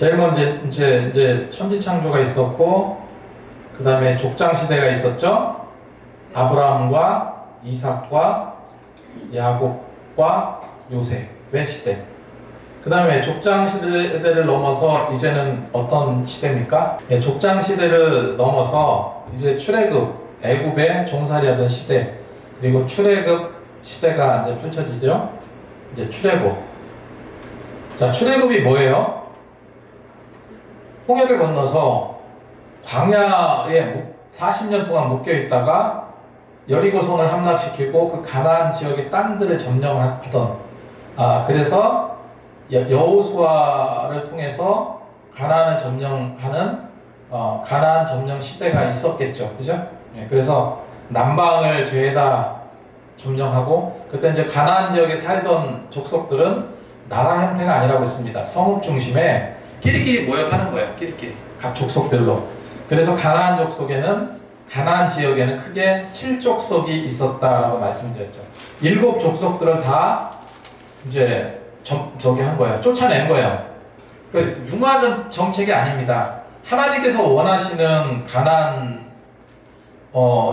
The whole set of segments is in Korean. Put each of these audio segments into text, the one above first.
제일 먼저 이제 천지창조가 있었고, 그 다음에 족장 시대가 있었죠. 아브라함과 이삭과 야곱과 요셉의 시대. 그 다음에 족장 시대를 넘어서 이제는 어떤 시대입니까? 예, 족장 시대를 넘어서 이제 출애굽, 애굽에 종살이하던 시대, 그리고 출애굽 시대가 이제 펼쳐지죠. 이제 출애굽. 자, 출애굽이 뭐예요? 홍해를 건너서 광야에 40년 동안 묶여 있다가 여리고성을 함락시키고 그 가나안 지역의 땅들을 점령하던, 그래서 여호수아를 통해서 가나안을 점령하는 가나안 점령 시대가 있었겠죠, 그죠? 예, 그래서 남방을 죄다 점령하고, 그때 이제 가나안 지역에 살던 족속들은 나라 형태가 아니라고 했습니다. 성읍 중심에 끼리끼리 모여 사는 거예요. 끼리끼리 각 족속별로. 그래서 가나안 지역에는 크게 7족속이 있었다라고 말씀드렸죠. 7족속들을 다 이제 저기 한 거예요. 쫓아낸 거예요. 그 융화 정책이 아닙니다. 하나님께서 원하시는 가나안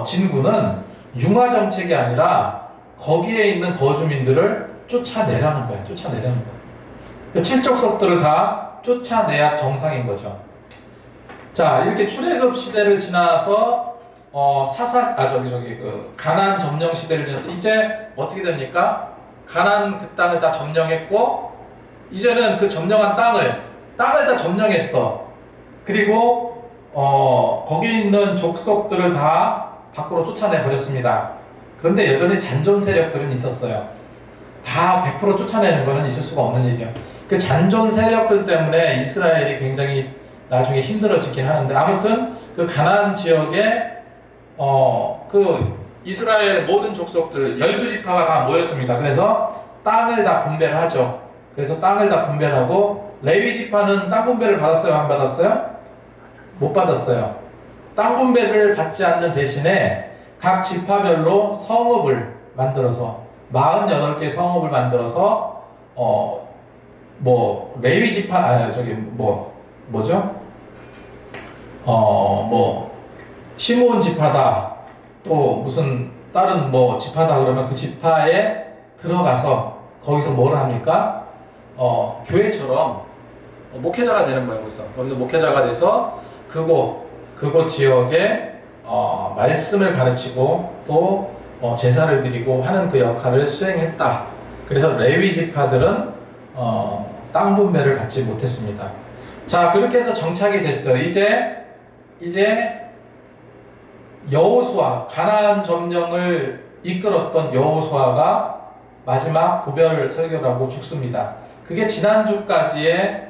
진구는 융화 정책이 아니라 거기에 있는 거주민들을 쫓아내라는 거예요. 쫓아내라는 거예요. 그 7족속들을 다 쫓아내야 정상인 거죠. 자, 이렇게 출애굽 시대를 지나서 가나안 점령 시대를 지나서 이제 어떻게 됩니까? 가나안 그 땅을 다 점령했고, 이제는 그 점령한 땅을 다 점령했어. 그리고 거기 있는 족속들을 다 밖으로 쫓아내 버렸습니다. 그런데 여전히 잔존 세력들은 있었어요. 다 100% 쫓아내는 것은 있을 수가 없는 일이에요. 그 잔존 세력들 때문에 이스라엘이 굉장히 나중에 힘들어지긴 하는데, 아무튼 그 가나안 지역에 그 이스라엘 모든 족속들 12지파가 다 모였습니다. 그래서 땅을 다 분배를 하죠. 그래서 땅을 다 분배를 하고, 레위 지파는 땅 분배를 받았어요? 안 받았어요? 못 받았어요. 땅 분배를 받지 않는 대신에 각 지파별로 성읍을 만들어서 48개 성읍을 만들어서 레위 지파 시므온 지파다, 또 무슨 다른 지파다 그러면 그 지파에 들어가서 거기서 뭘 합니까? 교회처럼 목회자가 되는 거예요. 거기서 목회자가 돼서 그곳 지역에 말씀을 가르치고 또 제사를 드리고 하는 그 역할을 수행했다. 그래서 레위 지파들은 땅 분배를 받지 못했습니다. 자, 그렇게 해서 정착이 됐어요. 이제 여호수아, 가나안 점령을 이끌었던 여호수아가 마지막 고별 설교를 하고 죽습니다. 그게 지난주까지의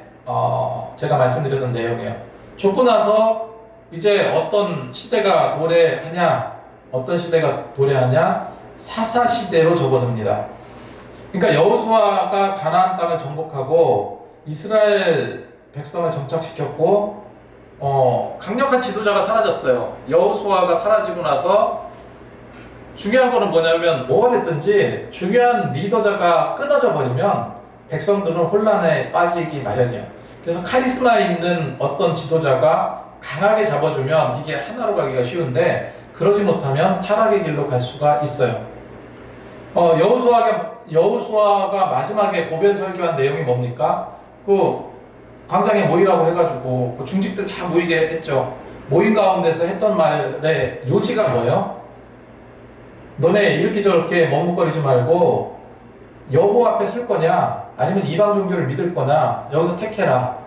제가 말씀드렸던 내용이에요. 죽고 나서 이제 어떤 시대가 도래하냐? 사사 시대로 접어듭니다. 그러니까 여호수아가 가나안 땅을 정복하고 이스라엘 백성을 정착시켰고, 강력한 지도자가 사라졌어요. 여호수아가 사라지고 나서 중요한 거는 뭐냐면, 뭐가 됐든지 중요한 리더자가 끊어져 버리면 백성들은 혼란에 빠지기 마련이에요. 그래서 카리스마 있는 어떤 지도자가 강하게 잡아주면 이게 하나로 가기가 쉬운데, 그러지 못하면 타락의 길로 갈 수가 있어요. 여호수아가 마지막에 고별 설교한 내용이 뭡니까? 그 광장에 모이라고 해가지고 그 중직들 다 모이게 했죠. 모인 가운데서 했던 말의 요지가 뭐예요? 너네 이렇게 저렇게 머뭇거리지 말고 여호와 앞에 설 거냐, 아니면 이방 종교를 믿을 거냐, 여기서 택해라.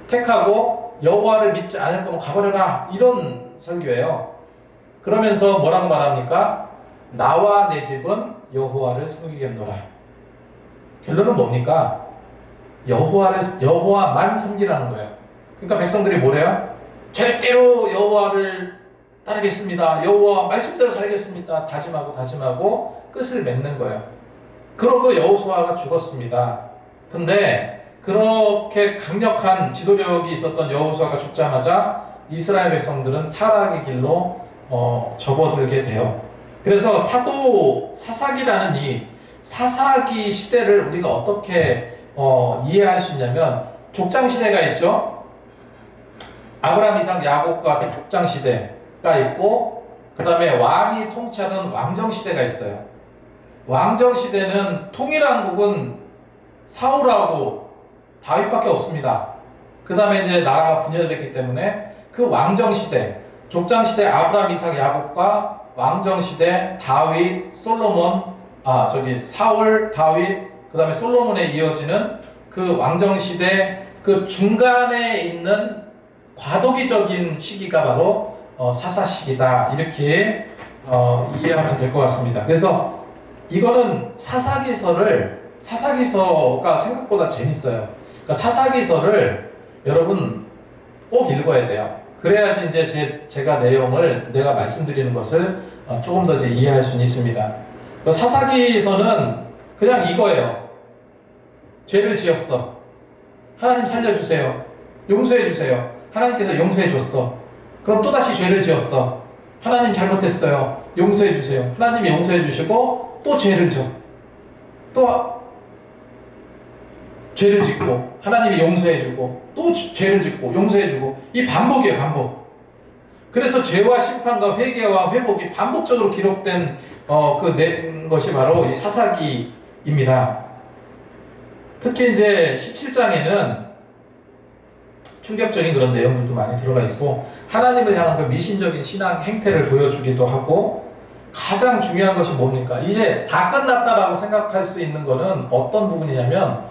택하고 여호와를 믿지 않을 거면 가버려라. 이런 설교예요. 그러면서 뭐라고 말합니까? 나와 내 집은 여호와를 섬기겠노라. 결론은 뭡니까? 여호와만 섬기라는 거예요. 그러니까 백성들이 뭐래요? 절대로 여호와를 따르겠습니다. 여호와 말씀대로 살겠습니다. 다짐하고 끝을 맺는 거예요. 그러고 여호수아가 죽었습니다. 근데 그렇게 강력한 지도력이 있었던 여호수아가 죽자마자 이스라엘 백성들은 타락의 길로 접어들게 돼요. 그래서 사사기라는 이 사사기 시대를 우리가 어떻게 이해할 수 있냐면, 족장 시대가 있죠. 아브라함, 이삭, 야곱과 같은 족장 시대가 있고, 그 다음에 왕이 통치하던 왕정 시대가 있어요. 왕정 시대는 통일왕국은 사울하고 다윗밖에 없습니다. 그 다음에 이제 나라가 분열됐기 때문에 그 왕정 시대, 족장 시대 아브라함, 이삭, 야곱과 왕정 시대 다윗, 솔로몬, 사울, 다윗, 그 다음에 솔로몬에 이어지는 그 왕정 시대 그 중간에 있는 과도기적인 시기가 바로 사사시기다, 이렇게 이해하면 될 것 같습니다. 그래서 이거는 사사기서가 생각보다 재밌어요. 그러니까 사사기서를 여러분 꼭 읽어야 돼요. 그래야지 이제 제가 내가 말씀드리는 것을 조금 더 이제 이해할 수 있습니다. 사사기서는 그냥 이거예요. 죄를 지었어. 하나님 살려주세요. 용서해주세요. 하나님께서 용서해줬어. 그럼 또다시 죄를 지었어. 하나님 잘못했어요. 용서해주세요. 하나님이 용서해주시고 또 죄를 져. 또 죄를 짓고 하나님이 용서해주고 또 죄를 짓고 용서해주고, 이 반복이에요. 반복. 그래서 죄와 심판과 회개와 회복이 반복적으로 기록된 것이 바로 이 사사기입니다. 특히 이제 17장에는 충격적인 그런 내용들도 많이 들어가 있고, 하나님을 향한 그 미신적인 신앙 행태를 보여주기도 하고, 가장 중요한 것이 뭡니까? 이제 다 끝났다라고 생각할 수 있는 거는 어떤 부분이냐면,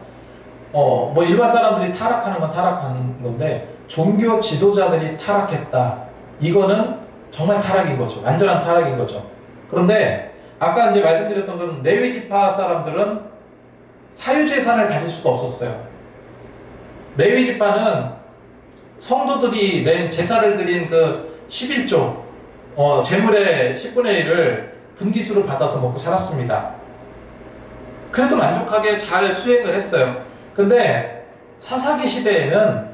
뭐 일반 사람들이 타락하는 건 타락하는 건데, 종교 지도자들이 타락했다. 이거는 정말 타락인 거죠. 완전한 타락인 거죠. 그런데 아까 이제 말씀드렸던 건 레위 지파 사람들은 사유재산을 가질 수가 없었어요. 레위 지파는 성도들이 낸 제사를 드린 그 11조, 재물의 10분의 1을 분기수로 받아서 먹고 살았습니다. 그래도 만족하게 잘 수행을 했어요. 근데 사사기 시대에는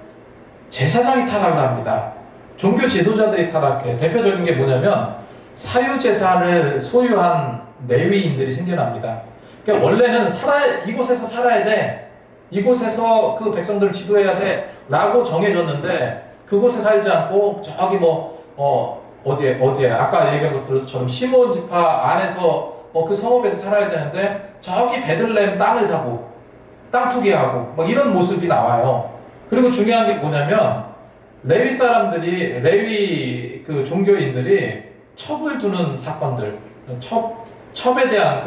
제사장이 타락을 합니다. 종교 지도자들이 타락해요. 대표적인 게 뭐냐면 사유재산을 소유한 레위인들이 생겨납니다. 그러니까 원래는 이곳에서 살아야 돼, 이곳에서 그 백성들을 지도해야 돼 라고 정해졌는데, 그곳에 살지 않고 저기 어디에 아까 얘기한 것처럼 시몬 지파 안에서 그 성읍에서 살아야 되는데 저기 베들레헴 땅을 사고 땅 투기하고 막 이런 모습이 나와요. 그리고 중요한 게 뭐냐면 레위 그 종교인들이 첩을 두는 사건들, 첩에 대한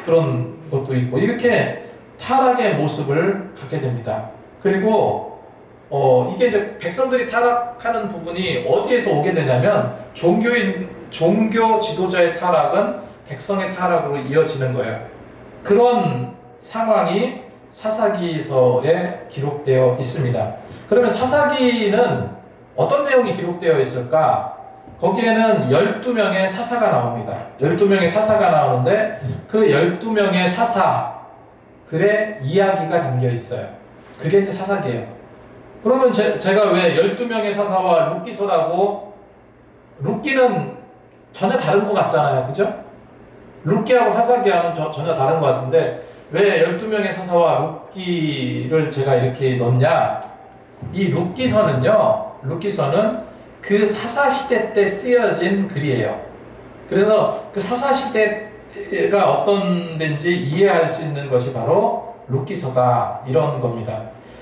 그런 것도 있고, 이렇게 타락의 모습을 갖게 됩니다. 그리고 이게 이제 백성들이 타락하는 부분이 어디에서 오게 되냐면, 종교 지도자의 타락은 백성의 타락으로 이어지는 거예요. 그런 상황이 사사기서에 기록되어 있습니다. 그러면 사사기는 어떤 내용이 기록되어 있을까? 거기에는 12명의 사사가 나옵니다. 12명의 사사가 나오는데 그 12명의 사사들의 이야기가 담겨 있어요. 그게 이제 사사기예요. 그러면 제가 왜 12명의 사사와 룻기서라고, 룻기는 전혀 다른 것 같잖아요. 그죠? 룻기하고 사사기하고는 전혀 다른 것 같은데 왜 12명의 사사와 룻기를 제가 이렇게 넣냐? 이 룻기서는 그 사사시대 때 쓰여진 글이에요. 그래서 그 사사시대가 어떤 데인지 이해할 수 있는 것이 바로 룻기서다, 이런 겁니다.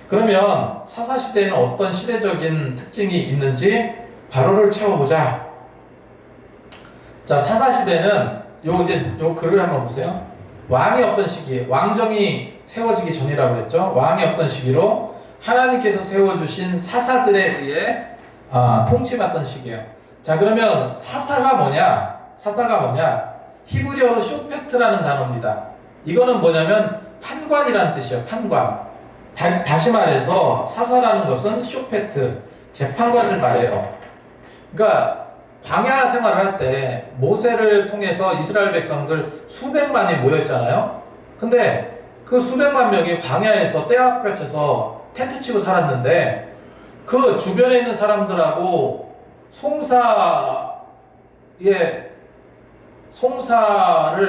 그러면 사사시대에는 어떤 시대적인 특징이 있는지 바로를 채워보자. 자, 사사시대는 요 글을 한번 보세요. 왕이 없던 시기에, 왕정이 세워지기 전이라고 했죠. 왕이 없던 시기로 하나님께서 세워주신 사사들에 의해 통치받던 시기예요. 자, 그러면 사사가 뭐냐? 히브리어로 쇼페트라는 단어입니다. 이거는 뭐냐면 판관이라는 뜻이에요. 판관. 다시 말해서 사사라는 것은 쇼페트, 재판관을 말해요. 그러니까 광야 생활을 할 때 모세를 통해서 이스라엘 백성들 수백만이 모였잖아요. 근데 그 수백만 명이 광야에서 떼약볕에서 텐트 치고 살았는데, 그 주변에 있는 사람들하고 송사를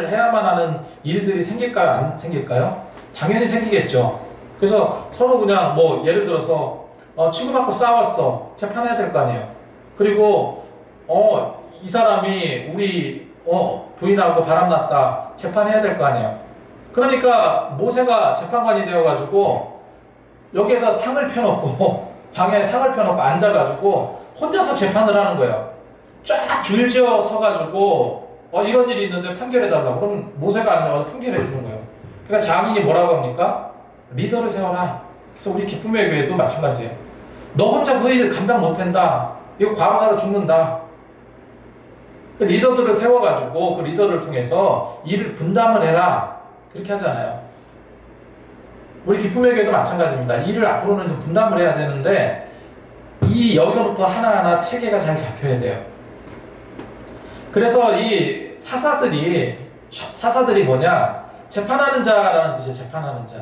해야만 하는 일들이 생길까요? 안 생길까요? 당연히 생기겠죠. 그래서 서로 그냥 뭐 예를 들어서 치고받고 싸웠어. 재판해야 될 거 아니에요. 그리고 이 사람이 우리 부인하고 바람났다. 재판해야 될 거 아니에요. 그러니까 모세가 재판관이 되어가지고 여기에다 상을 펴놓고 방에 상을 펴놓고 앉아가지고 혼자서 재판을 하는 거예요. 쫙 줄지어 서가지고 이런 일이 있는데 판결해달라고. 그럼 모세가 앉아가지고 판결해주는 거예요. 그러니까 장인이 뭐라고 합니까? 리더를 세워라. 그래서 우리 기쁨의 교회도 마찬가지예요. 너 혼자 그 일 감당 못한다. 이거 과부하로 죽는다. 그 리더들을 세워가지고 그 리더를 통해서 일을 분담을 해라. 그렇게 하잖아요. 우리 기쁨의 교회도 마찬가지입니다. 일을 앞으로는 좀 분담을 해야 되는데 여기서부터 하나하나 체계가 잘 잡혀야 돼요. 그래서 이 사사들이 뭐냐? 재판하는 자라는 뜻이에요. 재판하는 자.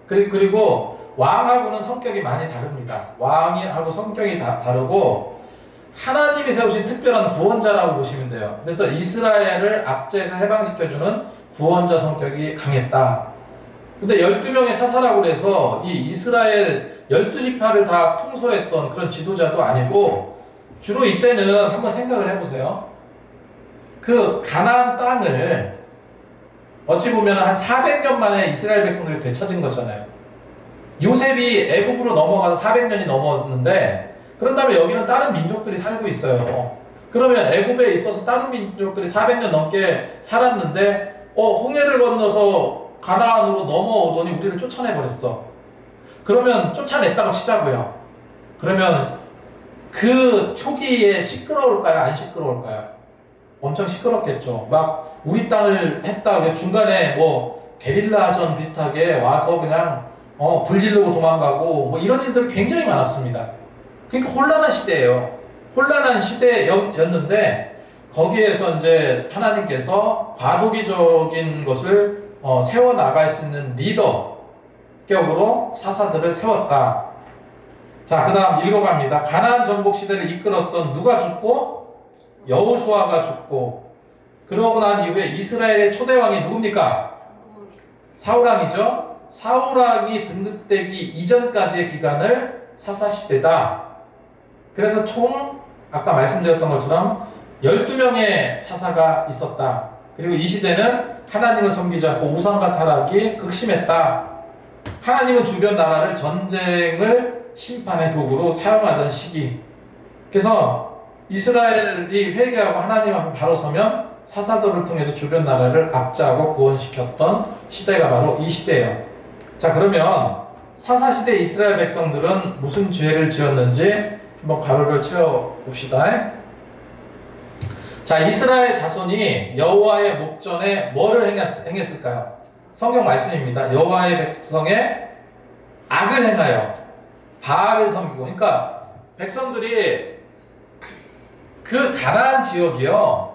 그리고 왕하고는 성격이 많이 다릅니다. 왕하고 성격이 다르고 하나님이 세우신 특별한 구원자라고 보시면 돼요. 그래서 이스라엘을 압제해서 해방시켜주는 구원자 성격이 강했다. 근데 12명의 사사라고 해서 이 이스라엘 12지파를 다 통솔했던 그런 지도자도 아니고 주로 이때는 한번 생각을 해보세요. 그 가나안 땅을 어찌 보면 한 400년 만에 이스라엘 백성들이 되찾은 거잖아요. 요셉이 애굽으로 넘어가서 400년이 넘었는데 그런 다음에 여기는 다른 민족들이 살고 있어요. 그러면 애굽에 있어서 다른 민족들이 400년 넘게 살았는데 홍해를 건너서 가나안으로 넘어오더니 우리를 쫓아내버렸어. 그러면 쫓아냈다고 치자고요. 그러면 그 초기에 시끄러울까요? 안 시끄러울까요? 엄청 시끄럽겠죠. 막 우리 땅을 했다. 중간에 뭐 게릴라전 비슷하게 와서 그냥 불 지르고 도망가고 뭐 이런 일들이 굉장히 많았습니다. 그러니까 혼란한 시대예요. 혼란한 시대였는데 거기에서 이제 하나님께서 과도기적인 것을 세워나갈 수 있는 리더 격으로 사사들을 세웠다. 자, 그 다음 읽어갑니다. 가나안 정복 시대를 이끌었던 누가 죽고 여호수아가 죽고 그러고 난 이후에 이스라엘의 초대왕이 누굽니까? 사울왕이죠. 사울왕이 등극되기 이전까지의 기간을 사사시대다. 그래서 총 아까 말씀드렸던 것처럼 12명의 사사가 있었다. 그리고 이 시대는 하나님을 섬기지 않고 우상과 타락이 극심했다. 하나님은 주변 나라를 전쟁을 심판의 도구로 사용하던 시기. 그래서 이스라엘이 회개하고 하나님 앞에 바로 서면 사사들을 통해서 주변 나라를 압제하고 구원시켰던 시대가 바로 이 시대예요. 자, 그러면 사사시대 이스라엘 백성들은 무슨 죄를 지었는지 한번 가로를 채워봅시다. 자, 이스라엘 자손이 여호와의 목전에 뭐를 행했을까요? 성경 말씀입니다. 여호와의 백성의 악을 행하여 바알을 섬기고. 그러니까 백성들이 그 가나안 지역이요,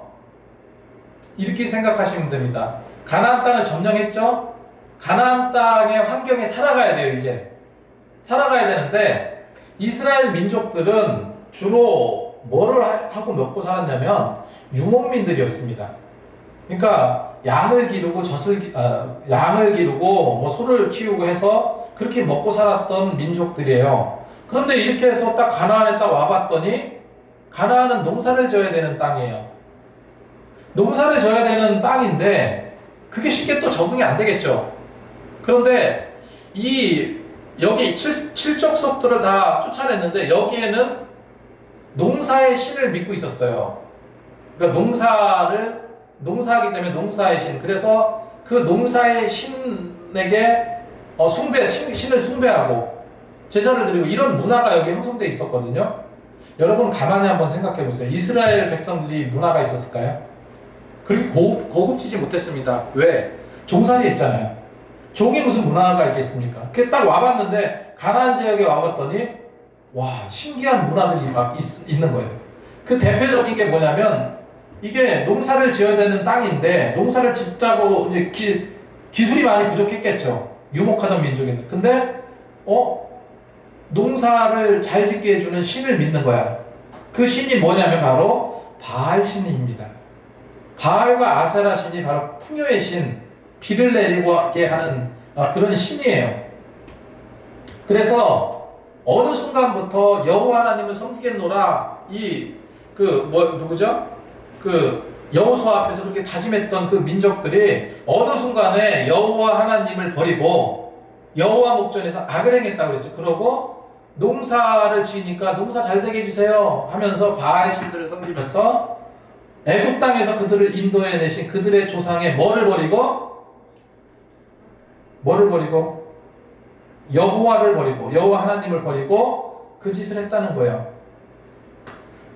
이렇게 생각하시면 됩니다. 가나안 땅을 점령했죠? 가나안 땅의 환경에 살아가야 돼요. 이제 살아가야 되는데 이스라엘 민족들은 주로 뭐를 하고 먹고 살았냐면 유목민들이었습니다. 그러니까 양을 기르고 양을 기르고 뭐 소를 키우고 해서 그렇게 먹고 살았던 민족들이에요. 그런데 이렇게 해서 딱 가나안에 딱 와봤더니 가나안은 농사를 져야 되는 땅이에요. 농사를 져야 되는 땅인데 그게 쉽게 또 적응이 안 되겠죠. 그런데 여기 칠족속들을 다 쫓아냈는데 여기에는 농사의 신을 믿고 있었어요. 그러니까 농사하기 때문에 농사의 신. 그래서 그 농사의 신에게 신을 숭배하고 제사를 드리고 이런 문화가 여기 형성되어 있었거든요. 여러분 가만히 한번 생각해 보세요. 이스라엘 백성들이 문화가 있었을까요? 그렇게 고급지지 못했습니다. 왜? 종살이 했잖아요. 종이 무슨 문화가 있겠습니까? 그게 딱 와봤는데 가나안 지역에 와봤더니 와, 신기한 문화들이 막 있는 거예요. 그 대표적인 게 뭐냐면 이게 농사를 지어야 되는 땅인데 농사를 짓자고 이제 기술이 많이 부족했겠죠. 유목하던 민족인데. 근데 농사를 잘 짓게 해주는 신을 믿는 거야. 그 신이 뭐냐면 바로 바알 신입니다. 바알과 아세라 신이 바로 풍요의 신, 비를 내리게 하는 그런 신이에요. 그래서 어느 순간부터 여호와 하나님을 섬기겠노라 누구죠? 그 여호수아 앞에서 그렇게 다짐했던 그 민족들이 어느 순간에 여호와 하나님을 버리고 여호와 목전에서 악을 행했다고 그랬죠. 그러고 농사를 지으니까 농사 잘 되게 해주세요 하면서 바알의 신들을 섬기면서 애굽 땅에서 그들을 인도해 내신 그들의 조상의 뭐를 버리고 여호와를 버리고 여호와 하나님을 버리고 그 짓을 했다는 거예요.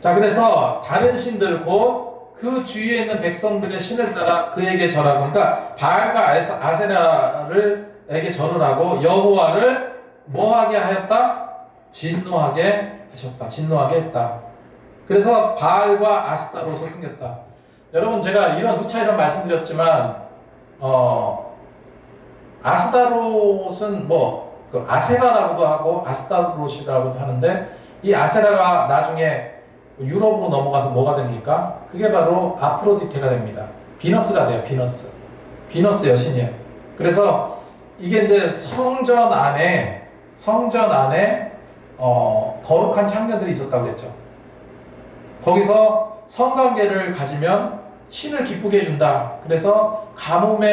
자, 그래서 다른 신들 곧 그 주위에 있는 백성들의 신을 따라 그에게 절하고, 그러니까 바알과 아세라를에게 절을 하고 여호와를 뭐하게 하였다? 진노하게 하셨다. 진노하게 했다. 그래서 바알과 아스타롯을 섬겼다. 여러분, 제가 이런 누차 이런 말씀드렸지만 아스타롯은 그 아세라라고도 하고 아스타롯이라고도 하는데, 이 아세라가 나중에 유럽으로 넘어가서 뭐가 됩니까? 그게 바로 아프로디테가 됩니다. 비너스가 돼요. 비너스 여신이에요. 그래서 이게 이제 성전 안에 거룩한 창녀들이 있었다고 그랬죠. 거기서 성관계를 가지면 신을 기쁘게 해준다. 그래서 가물던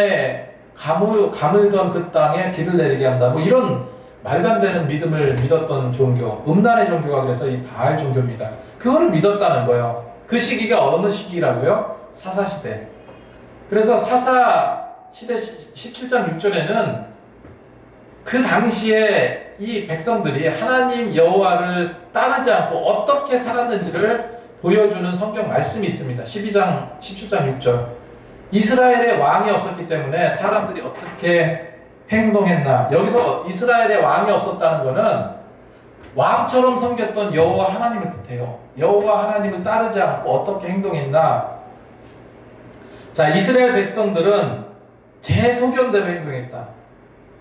그 땅에 비를 내리게 한다. 뭐 이런 말도 안 되는 믿음을 믿었던 종교, 음란의 종교가 그래서 이 바알 종교입니다. 그거를 믿었다는 거예요. 그 시기가 어느 시기라고요? 사사시대. 그래서 사사시대 17장 6절에는 그 당시에 이 백성들이 하나님 여호와를 따르지 않고 어떻게 살았는지를 보여주는 성경 말씀이 있습니다. 17장 6절. 이스라엘에 왕이 없었기 때문에 사람들이 어떻게 행동했나. 여기서 이스라엘에 왕이 없었다는 것은 왕처럼 섬겼던 여호와 하나님을 뜻해요. 여호와 하나님을 따르지 않고 어떻게 행동했나. 자, 이스라엘 백성들은 제 소견대로 행동했다.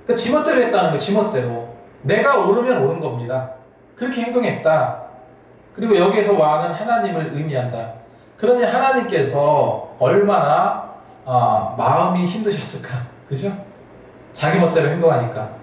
그러니까 지멋대로 했다는 거예요. 지멋대로. 내가 옳으면 옳은 겁니다. 그렇게 행동했다. 그리고 여기에서 왕은 하나님을 의미한다. 그러니 하나님께서 얼마나 마음이 힘드셨을까. 그죠? 자기 멋대로 행동하니까.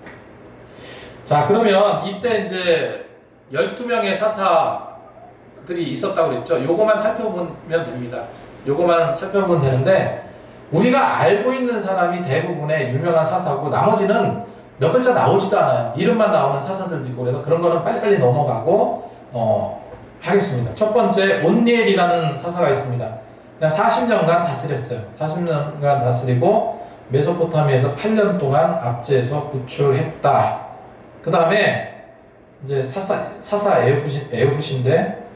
자, 그러면 이때 이제 12명의 사사들이 있었다고 그랬죠. 요거만 살펴보면 됩니다. 요거만 살펴보면 되는데, 우리가 알고 있는 사람이 대부분의 유명한 사사고 나머지는 몇 글자 나오지도 않아요. 이름만 나오는 사사들도 있고, 그래서 그런 거는 빨리빨리 넘어가고 하겠습니다. 첫 번째, 온니엘이라는 사사가 있습니다. 그냥 40년간 다스렸어요. 40년간 다스리고 메소포타미아에서 8년 동안 압제해서 구출했다. 그 다음에 이제 사사 에훗인데,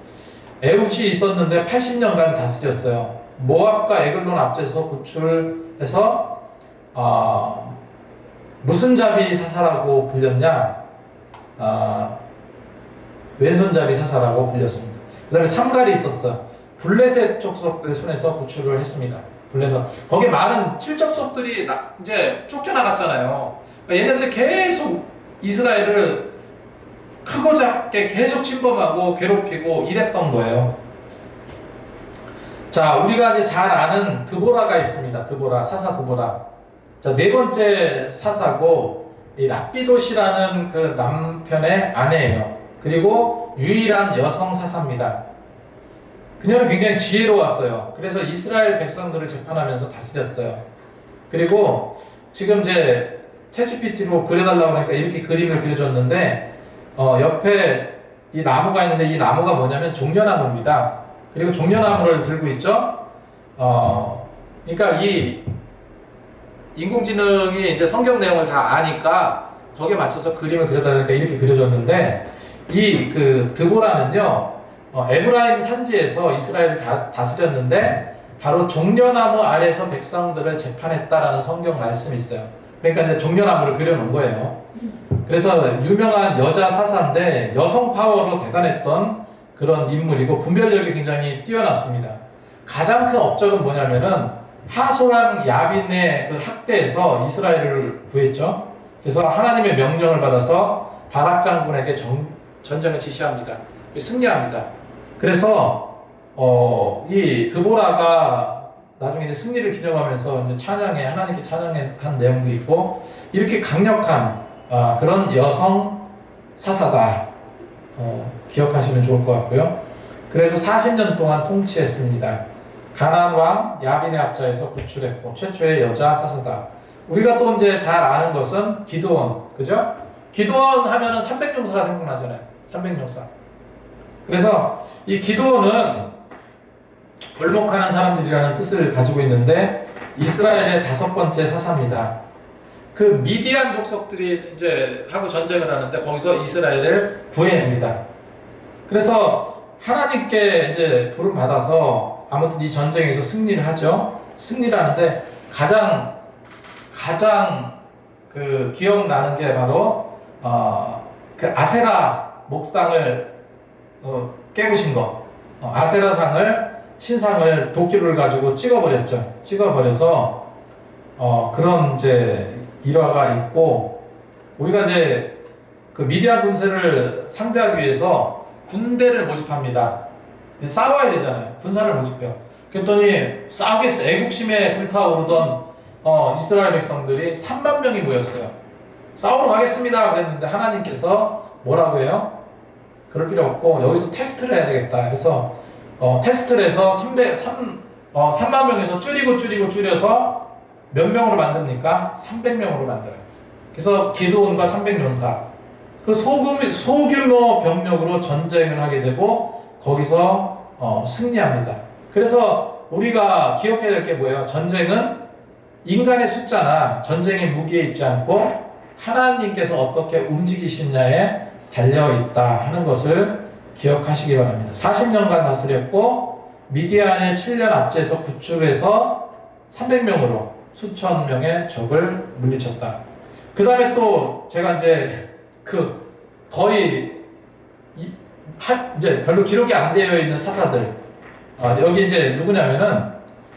에훗이 있었는데 80년간 다스렸어요. 모압과 에글론 압제해서 구출해서 무슨 자비 사사라고 불렸냐? 왼손잡이 사사라고 불렸습니다. 그 다음에 삼갈이 있었어요. 블레셋 족속들 손에서 구출을 했습니다. 블레셋. 거기에 많은 칠족속들이 이제 쫓겨나갔잖아요. 그러니까 얘네들이 계속 이스라엘을 크고 작게 계속 침범하고 괴롭히고 이랬던 거예요. 자, 우리가 이제 잘 아는 드보라가 있습니다. 사사 드보라. 자, 네 번째 사사고, 이 랍비돗이라는 그 남편의 아내예요. 그리고 유일한 여성 사사입니다. 그녀는 굉장히 지혜로웠어요. 그래서 이스라엘 백성들을 재판하면서 다스렸어요. 그리고 지금 이제 챗GPT로 그려달라고 하니까 이렇게 그림을 그려줬는데, 옆에 이 나무가 있는데, 이 나무가 뭐냐면 종려나무입니다. 그리고 종려나무를 들고 있죠. 그러니까 이 인공지능이 이제 성경 내용을 다 아니까 거기에 맞춰서 그림을 그려달라니까 이렇게 그려줬는데, 이 그 드보라는요, 에브라임 산지에서 이스라엘을 다스렸는데 바로 종려나무 아래에서 백성들을 재판했다라는 성경 말씀이 있어요. 그러니까 이제 종려나무를 그려놓은 거예요. 그래서 유명한 여자 사사인데 여성 파워로 대단했던 그런 인물이고 분별력이 굉장히 뛰어났습니다. 가장 큰 업적은 뭐냐면은 하소랑 야빈의 그 학대에서 이스라엘을 구했죠. 그래서 하나님의 명령을 받아서 바락 장군에게 전쟁을 지시합니다. 승리합니다. 그래서 이 드보라가 나중에 이제 승리를 기념하면서 이제 하나님께 찬양한 내용도 있고, 이렇게 강력한 그런 여성 사사다. 기억하시면 좋을 것 같고요. 그래서 40년 동안 통치했습니다. 가나안 왕 야빈의 앞자에서 구출했고 최초의 여자 사사다. 우리가 또 이제 잘 아는 것은 기드온, 그죠? 기드온 하면은 300용사가 생각나잖아요. 300용사. 그래서 이 기드온은 벌목하는 사람들이라는 뜻을 가지고 있는데 이스라엘의 5번째 사사입니다. 그 미디안 족속들이 이제 하고 전쟁을 하는데 거기서 이스라엘을 구해냅니다. 그래서 하나님께 이제 부름 받아서 아무튼 이 전쟁에서 승리를 하죠. 승리를 하는데 가장 그 기억나는 게 바로 그 아세라 목상을 깨부신 거. 아세라상을 신상을 도끼를 가지고 찍어버렸죠. 찍어버려서 그런 이제 일화가 있고 우리가 이제 그 미디안 군세를 상대하기 위해서 군대를 모집합니다. 싸워야 되잖아요. 군사를 모집해요. 그랬더니 싸우겠어. 애국심에 불타오르던 이스라엘 백성들이 3만 명이 모였어요. 싸우러 가겠습니다. 그랬는데 하나님께서 뭐라고 해요? 그럴 필요 없고 여기서 테스트를 해야 되겠다 해서 테스트를 해서 3만 명에서 줄여서 몇 명으로 만듭니까? 300명으로 만들어요. 그래서 기드온과 300용사 그 소규모 병력으로 전쟁을 하게 되고 거기서 승리합니다. 그래서 우리가 기억해야 될 게 뭐예요? 전쟁은 인간의 숫자나 전쟁의 무기에 있지 않고 하나님께서 어떻게 움직이시냐에 달려있다 하는 것을 기억하시기 바랍니다. 40년간 다스렸고 미디안의 7년 압제에서 구출해서 300명으로 수천 명의 적을 물리쳤다. 그 다음에 또 제가 이제 거의 이제 별로 기록이 안 되어 있는 사사들 여기 이제 누구냐면은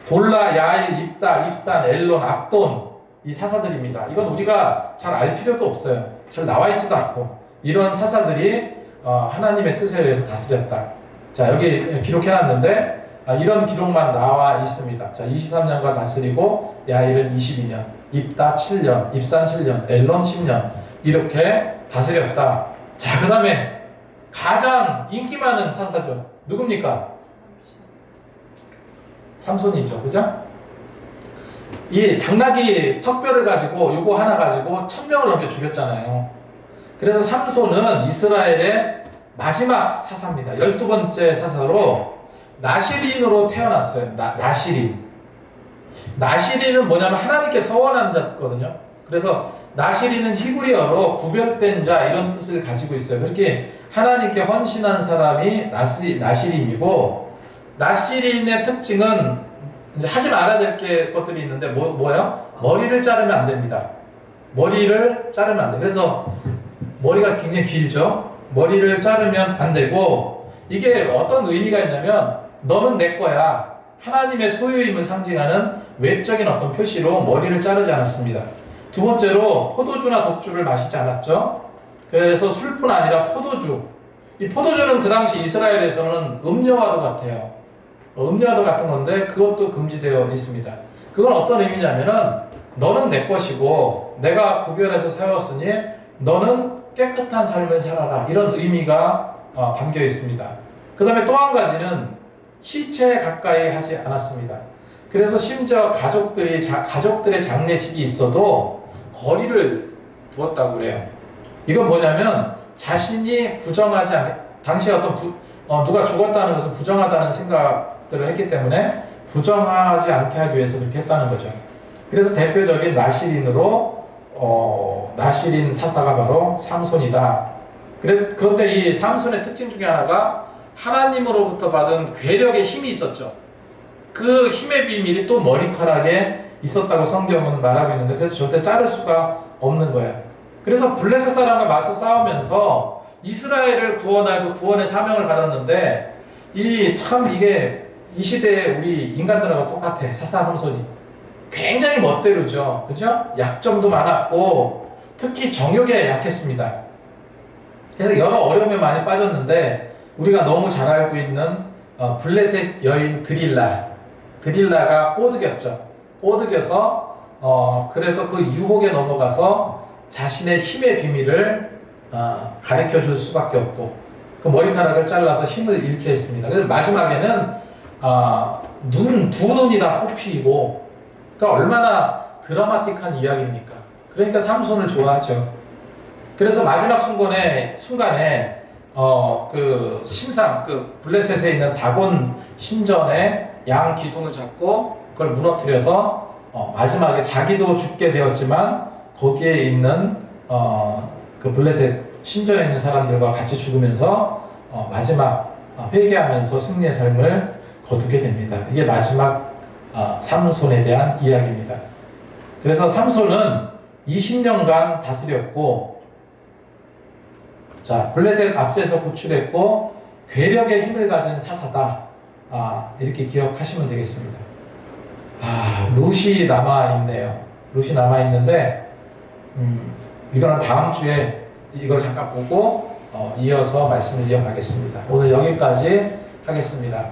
돌라, 야일, 입다, 입산, 엘론, 압돈 이 사사들입니다. 이건 우리가 잘 알 필요도 없어요. 잘 나와 있지도 않고 이런 사사들이 하나님의 뜻에 의해서 다스렸다. 자 여기 기록해놨는데 이런 기록만 나와 있습니다. 자 23년간 다스리고 야일은 22년, 입다 7년, 입산 7년, 엘론 10년 이렇게 다스렸다. 자 그 다음에 가장 인기 많은 사사죠. 누굽니까? 삼손이죠. 그죠? 이 당나귀 턱뼈를 가지고 요거 하나 가지고 1000명을 넘게 죽였잖아요. 그래서 삼손은 이스라엘의 마지막 사사입니다. 12번째 사사로 나시린으로 태어났어요. 나시린은 뭐냐면 하나님께 서원한 자거든요. 그래서 나시린은 히브리어로 구별된 자 이런 뜻을 가지고 있어요. 그렇게 하나님께 헌신한 사람이 나시린이고 나시린의 특징은 이제 하지 말아야 될 것들이 있는데 뭐예요? 머리를 자르면 안 됩니다. 머리를 자르면 안 돼. 그래서 머리가 굉장히 길죠. 머리를 자르면 안 되고 이게 어떤 의미가 있냐면 너는 내 거야. 하나님의 소유임을 상징하는 외적인 어떤 표시로 머리를 자르지 않았습니다. 두 번째로 포도주나 독주를 마시지 않았죠. 그래서 술뿐 아니라 포도주. 이 포도주는 그 당시 이스라엘에서는 음료와도 같아요. 음료와도 같은 건데 그것도 금지되어 있습니다. 그건 어떤 의미냐면은 너는 내 것이고 내가 구별해서 세웠으니 너는 깨끗한 삶을 살아라. 이런 의미가 담겨 있습니다. 그 다음에 또 한 가지는 시체에 가까이 하지 않았습니다. 그래서 심지어 가족들의 장례식이 있어도 거리를 두었다고 그래요. 이건 뭐냐면 자신이 부정하지 않게 당시 누가 죽었다는 것은 부정하다는 생각들을 했기 때문에 부정하지 않게 하기 위해서 그렇게 했다는 거죠. 그래서 대표적인 나시린 사사가 바로 삼손이다. 그런데 이 삼손의 특징 중에 하나가 하나님으로부터 받은 괴력의 힘이 있었죠. 그 힘의 비밀이 또 머리카락에 있었다고 성경은 말하고 있는데 그래서 절대 자를 수가 없는 거예요. 그래서 블레셋 사람과 맞서 싸우면서 이스라엘을 구원하고 구원의 사명을 받았는데 이게 이 시대에 우리 인간들하고 똑같아. 사사 삼손이 굉장히 멋대로죠. 그죠? 약점도 많았고 특히 정욕에 약했습니다. 그래서 여러 어려움에 많이 빠졌는데 우리가 너무 잘 알고 있는 블레셋 여인 드릴라가 꼬드겼죠. 꼬드겨서 그래서 그 유혹에 넘어가서 자신의 힘의 비밀을 가르쳐 줄 수밖에 없고 그 머리카락을 잘라서 힘을 잃게 했습니다. 그래서 마지막에는 두 눈이 다 뽑히고 그러니까 얼마나 드라마틱한 이야기입니까? 그러니까 삼손을 좋아하죠. 그래서 마지막 순간에 그 신상 그 블레셋에 있는 다곤 신전의 양 기둥을 잡고 그걸 무너뜨려서 마지막에 자기도 죽게 되었지만 거기에 있는 그 블레셋 신전에 있는 사람들과 같이 죽으면서 마지막 회개하면서 승리의 삶을 거두게 됩니다. 이게 마지막 삼손에 대한 이야기입니다. 그래서 삼손은 20년간 다스렸고, 자, 블레셋 압제에서 구출했고 괴력의 힘을 가진 사사다. 이렇게 기억하시면 되겠습니다. 룻이 남아있네요. 룻이 남아있는데, 이거는 다음 주에 이걸 잠깐 보고 이어서 말씀을 이어가겠습니다. 오늘 여기까지 하겠습니다.